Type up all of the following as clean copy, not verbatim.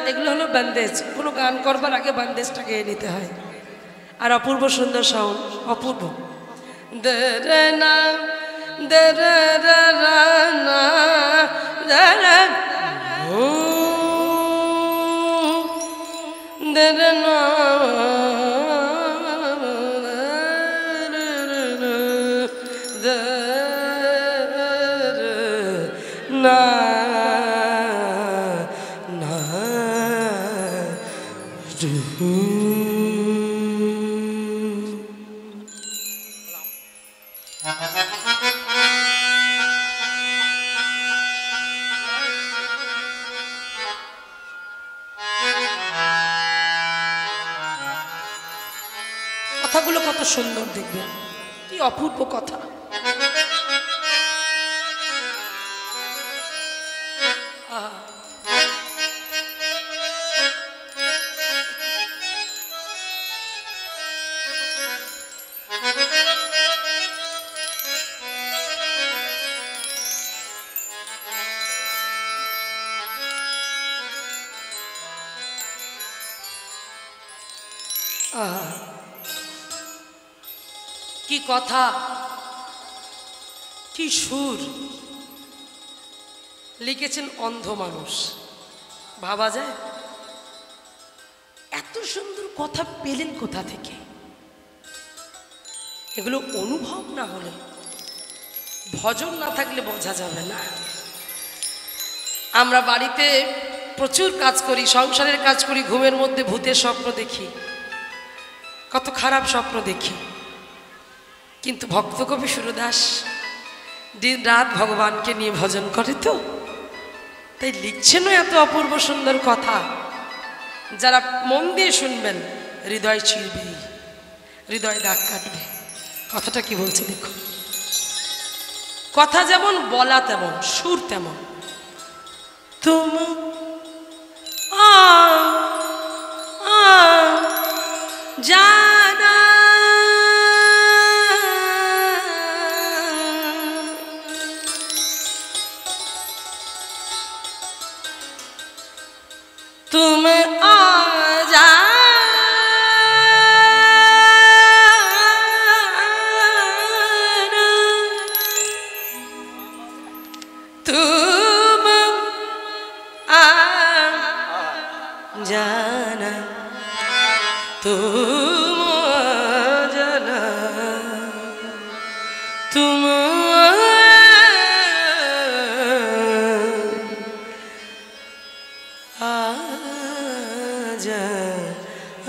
এগুলো হলো বন্দেজ। কোনো গান করবার আগে বন্দেজটা গেয়ে নিতে হয়। আর অপূর্ব সুন্দর সাউন্ড, অপূর্ব। দরনা দরনা দরনা দরনা কথাগুলো কত সুন্দর, দেখবেন কি অপূর্ব কথা। কি কথা, কি সুর লিখেছেন অন্ধ মানুষ। ভাবা যায় এত সুন্দর কথা পেলেন কোথা থেকে? এগুলো অনুভব না হলে, ভজন না থাকলে বোঝা যাবে না। আমরা বাড়িতে প্রচুর কাজ করি, সংসারের কাজ করি, ঘুমের মধ্যে ভূতের স্বপ্ন দেখি, কত খারাপ স্বপ্ন দেখি। কিন্তু ভক্ত কবি সুরদাস দিন রাত ভগবানকে নিয়ে ভজন করে, তো তাই লিখছেনও এত অপূর্ব সুন্দর কথা। যারা মন দিয়ে শুনবেন হৃদয় ছিঁড়বে, হৃদয় দাগ কাটবে। কথাটা কি বলছে দেখো। কথা যেমন বলা তেমন, সুর তেমন। তুমি জানা তুমি আজা তুমি জানা तुम जाना तुम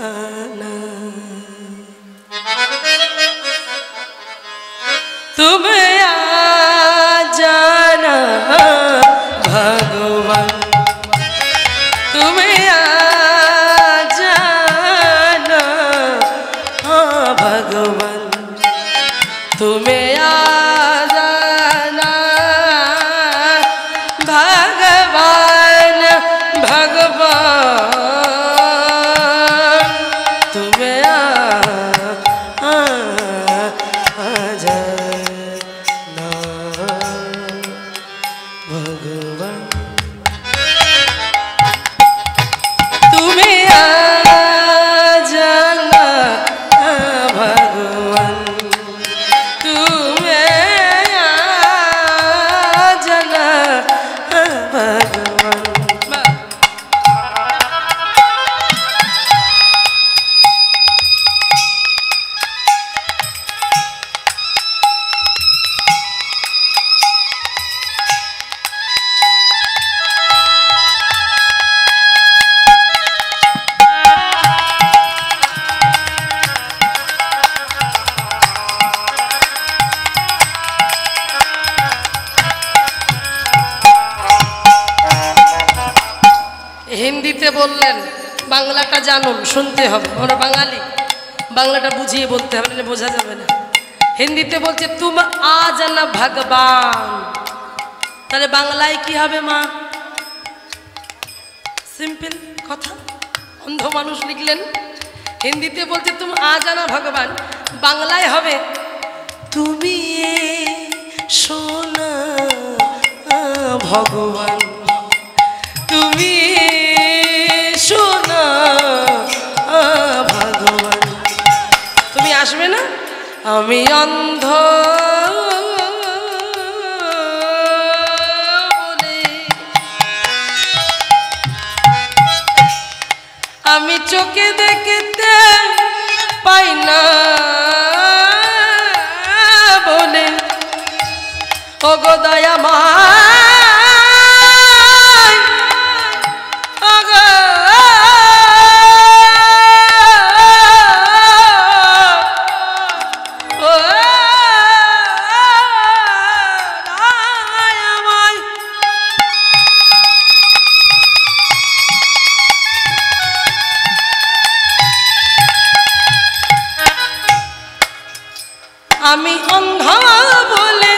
आना तुम आ जाना भगवान, तुम भगवान, तुम्हें आ जाना भगवान, भगवान तुम्हें आ जाना भगवान, तुम्हें आ जाना भगवान, तुम হিন্দিতে বললেন, বাংলাটা জানুন, শুনতে হবে, আমরা বাঙালি, বাংলাটা বুঝিয়ে বলতে হবে, না বোঝা যাবে না। হিন্দিতে বলছে তুম আ জানা ভগবান, তাহলে বাংলায় কি হবে মা? সিম্পল কথা, অন্ধ মানুষ লিখলেন। হিন্দিতে বলছে তুম আ জানা ভগবান, বাংলায় হবে তুমি সোনা ভগবান, তুমি সোনা ভগবান। তুমি আসবে না? আমি অন্ধ বলে, আমি চোখে দেখতে পাই না বলে, ও গো দয়া মা আমি অন্ধ বলে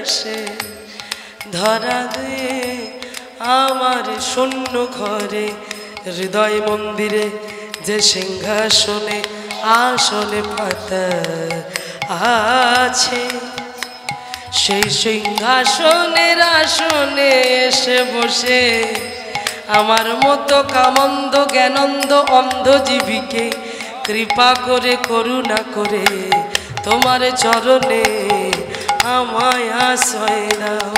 এসে ধরা দে আমার শূন্য ঘরে, হৃদয় মন্দিরে যে সিংহাসনে আসনে পাতা আছে, সেই সিংহাসনের আসনে এসে বসে আমার মতো কামন্দ জ্ঞানন্দ অন্ধজীবীকে কৃপা করে করুণা করে তোমার চরণে আমায় আশ্রয় দাও।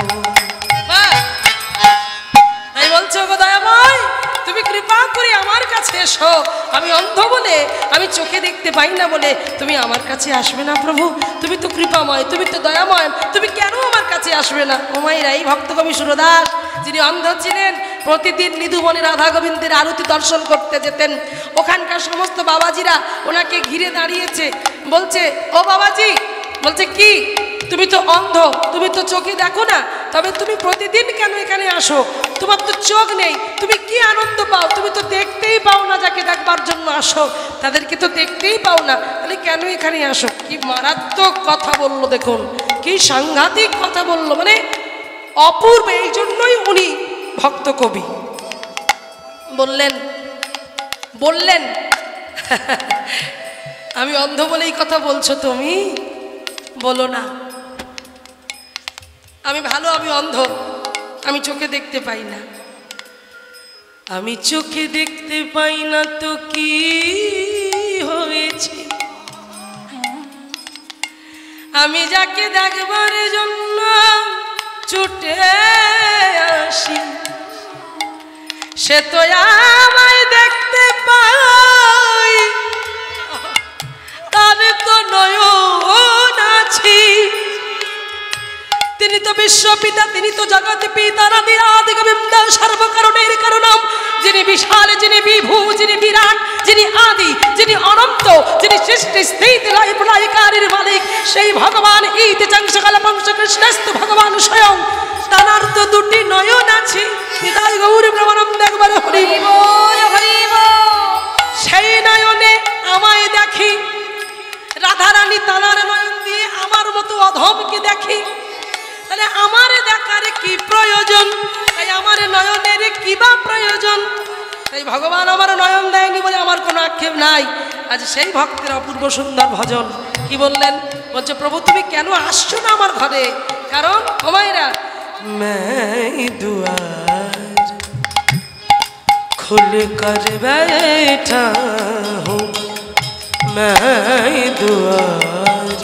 তাই বলছো গো দয়াময়, তুমি কৃপা করে আমার কাছে এসো। আমি অন্ধ বলে, আমি চোখে দেখতে পাই না বলে তুমি আমার কাছে আসবে না প্রভু? তুমি তো কৃপাময়, তুমি তো দয়াময়, তুমি কেন আমার কাছে আসবে না? ও মায়েরা, এই ভক্তকবি সুরদাস যিনি অন্ধ ছিলেন, প্রতিদিন নিধুবনে রাধা গোবিন্দের আরতি দর্শন করতে যেতেন। ওখানকার সমস্ত বাবাজিরা ওনাকে ঘিরে দাঁড়িয়েছে, বলছে ও বাবাজি, বলছে কি তুমি তো অন্ধ, তুমি তো চোখে দেখো না, তবে তুমি প্রতিদিন কেন এখানে আসো? তোমার তো চোখ নেই, তুমি কি আনন্দ পাও? তুমি তো দেখতেই পাও না, যাকে দেখবার জন্য আসো তাদেরকে তো দেখতেই পাও না, তাহলে কেন এখানে আসো? কি মারাত্মক কথা বললো দেখুন, কি সাংঘাতিক কথা বললো, মানে অপূর্ব। এই জন্যই উনি ভক্ত কবি বললেন আমি অন্ধ বলেই কথা বলছো, তুমি বলো না আমি ভালো, আমি অন্ধ, আমি চোখে দেখতে পাই না। আমি চোখে দেখতে পাই না তো কি হয়েছে? আমি যাকে দেখবার জন্য ছুটে আসি, সে তো আমায় দেখতে পাই, তার তো নয়ন আছে। তিনি তো বিশ্বপিতা, তিনি তো জগৎ পিতা, আদি গোবিন্দ সর্বকারণের কারণম, যিনি বিশাল, যিনি বিভু, যিনি বিরাট, যিনি আদি, যিনি অনন্ত, যিনি সৃষ্টি স্থিতি লয় প্রলয়কারীর মালিক, সেই ভগবান ইতি চংসকল পংশ কৃষ্ণস্তু ভগবান স্বয়ং, তার তো দুটি নয়ন আছে। তাই গৌর ব্রহ্মানন্দ একবার হরি বল হরি বল। সেই নয়নে আমায় দেখি, রাধারানী তানার নয়ন দিয়ে আমার মতো অধমকে দেখি, তাহলে আমার দেখার কি প্রয়োজন? তাই আমার নয়নের কি বা প্রয়োজন? তাই ভগবান আমার নয়ন দেয়নি বলে আমার কোনো আক্ষেপ নাই। আজ সেই ভক্তের অপূর্ব সুন্দর ভজন কি বললেন, বলছে প্রভু তুমি কেন আসছো না আমার ঘরে? কারণ ও মায়েরা, मैं दुआर खुल कर बैठा हूँ, मैं दुआर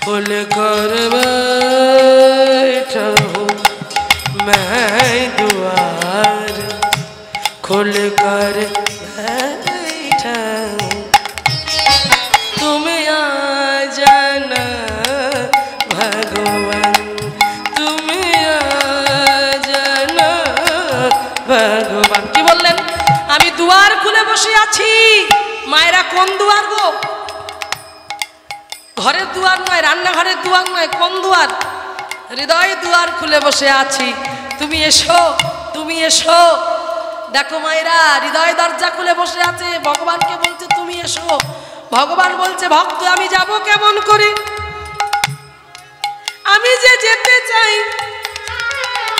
खुल कर बैठा हूँ, मैं दुआर खुल कर बैठा हूँ, तुम आ जाना भगवान, ভগবান। কি বললেন? আমি দুয়ার খুলে বসে আছি। মায়েরা কোন দুয়ার গো? ঘরের দুয়ার নয়, রান্নাঘরের দুয়ার নয়, কোন দুয়ার? হৃদয় দুয়ার খুলে বসে আছি, তুমি এসো, তুমি এসো। দেখো মায়েরা, হৃদয় দরজা খুলে বসে আছে, ভগবানকে বলছে তুমি এসো। ভগবান বলছে ভক্ত আমি যাব কেমন করে? আমি যে যেতে চাই,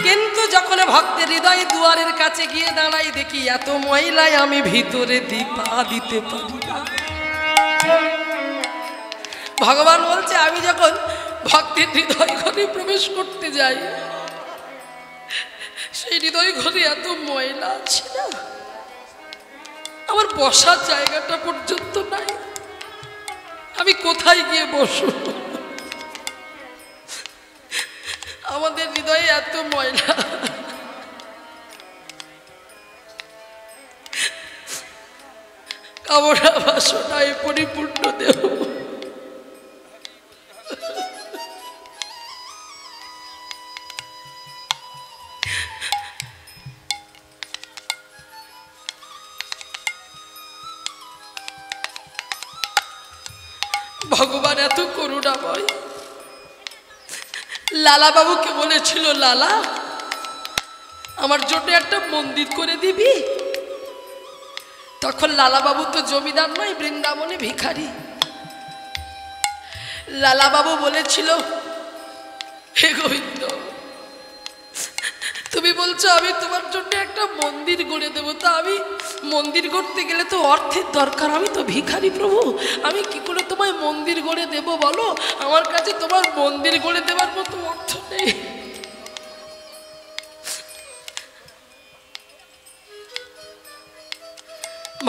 কিন্তু যখন ভক্তের হৃদয় দুয়ারের কাছে গিয়ে দাঁড়াই, দেখি এত ময়লায় আমি ভিতরে পা দিতে পারি না। ভগবান বলছে আমি যখন ভক্তের হৃদয় ঘরে প্রবেশ করতে যাই, সেই হৃদয় ঘরে এত ময়লা আছে না, আমার বসার জায়গাটা পর্যন্ত নাই, আমি কোথায় গিয়ে বসবো? আমাদের হৃদয়ে এত ময়লা, কামনা বাসনায় পরিপূর্ণ দেহ। ভগবান এত করুণাময়। লালা বাবুকে বলেছিল, লালা আমার জন্য একটা মন্দির করে দিবি? তখন লালা বাবু তো জমিদার নয়, বৃন্দাবনে ভিখারি। লালা বাবু বলেছিল, হে গোবিন্দ, তুমি বলছো আমি তোমার জন্য একটা মন্দির গড়ে দেবো, তা আমি মন্দির গড়তে গেলে তো অর্থের দরকার, আমি তো ভিখারি প্রভু, আমি কি করে তোমায় মন্দির গড়ে দেব বলো? আমার কাছে তোমার মন্দির গড়ে দেওয়ার মতো অর্থ নেই।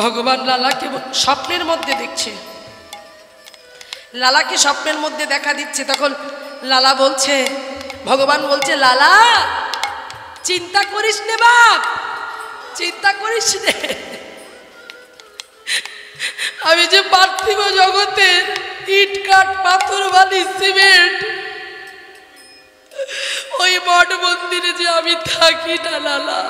ভগবান লালাকে স্বপ্নের মধ্যে দেখছে, লালাকে স্বপ্নের মধ্যে দেখা দিচ্ছে। তখন লালা বলছে, ভগবান বলছে, লালা চিন্তা করিস নে বাপ, চিন্তা করিস নে, আমি যে পার্থিব জগতের ইট কাঠ পাথর বালি সিমেন্ট, ওই মঠ মন্দিরে যে আমি থাকি না লালা।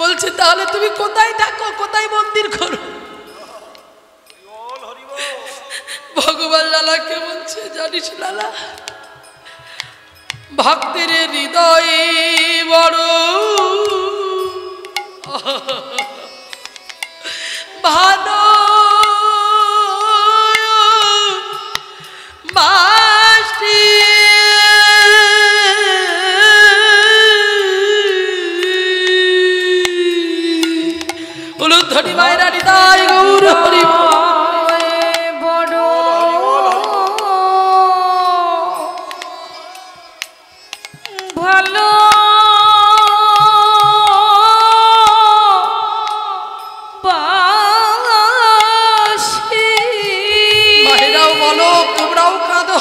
বলছে তাহলে তুমি কোথায় থাকো, কোথায় মন্দির করো? ভগবান লালাকে বলছে, জানিস লালা, ভক্তের হৃদয়ে বড় ভালো বাসি, ধনী মায়েরা হৃদয় গৌর হরি বড় ভালো বাসি। মায়েরাও বলো, তোমরাও কাঁদো,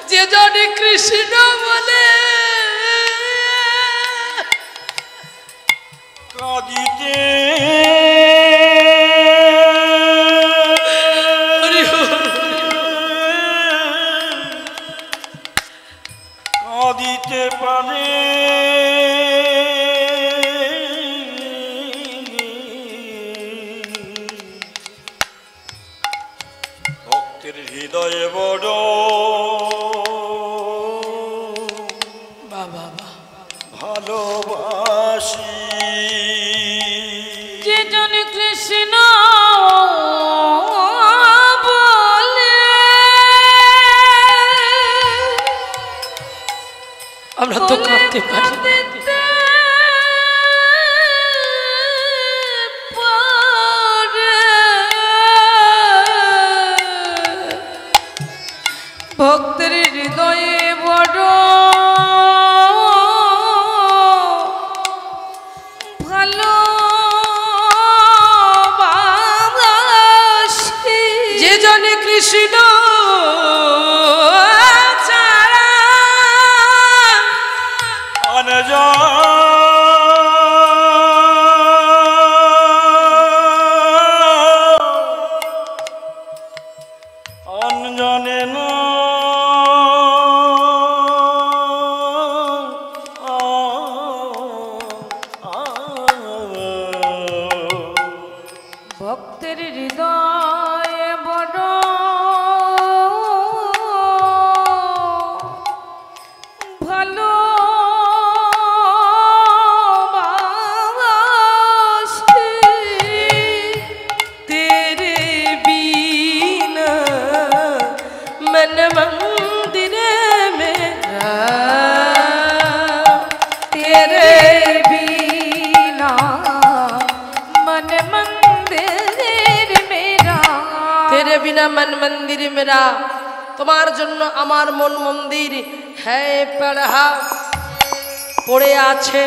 যে জনে কৃষ্ণ বলে কাঁদিতে কাঁদিতে পারে, ভক্তের হৃদয়ে বড় ভালোবাসি, যে জন কৃষ্ণ বলে। আমরা তো কাঁদতে পারি, ভক্তের হৃদয়ে বড় ভালো বাসি, যে জনে কৃষ্ণ ছাড়া অঞ্জনে না ভক্তের বিনা মন মন্দির মেরা, তোমার জন্য আমার মন মন্দির হ্যাঁ পড়া পড়ে আছে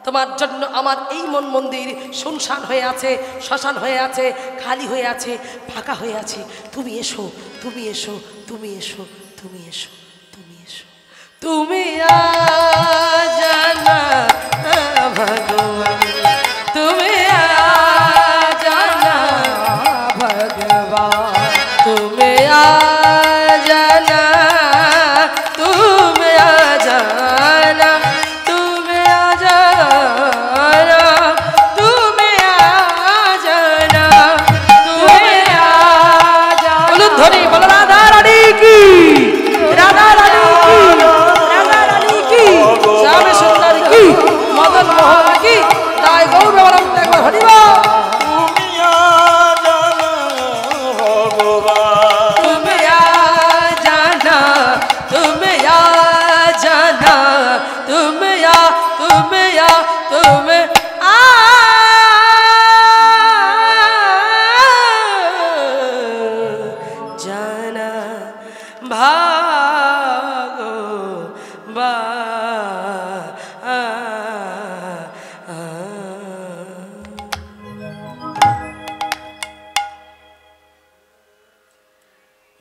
তোমার জন্য আমার এই মন মন্দির শুনশান হয়ে আছে, শ্মশান হয়ে আছে, খালি হয়ে আছে, ফাঁকা হয়ে আছে। তুমি এসো, তুমি এসো, তুমি এসো, তুমি এসো, তুমি এসো। তুমি জানা ভগবান, তুমি জানা ভগবান, তুমি জানা, তুমি জানা, তুমি জানা, তুমি জানা, তুমি জানা। বলুন ধরি, বলো রাধা রানী কি, রাধা রানী কি, রাধা রানী কি, শ্যাম সুন্দর কি, মদন মোহন কি, তাই গৌর বলরাম একবার হরিবা। তুমি জানা ভগবান, তুমি জানা, তুমি জানা, তুমি তুমি তুমি জানা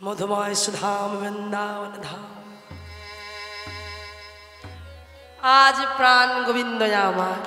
মধুময় সুধাম বৃন্দাবন ধাম। আজ প্রাণ গোবিন্দ আমার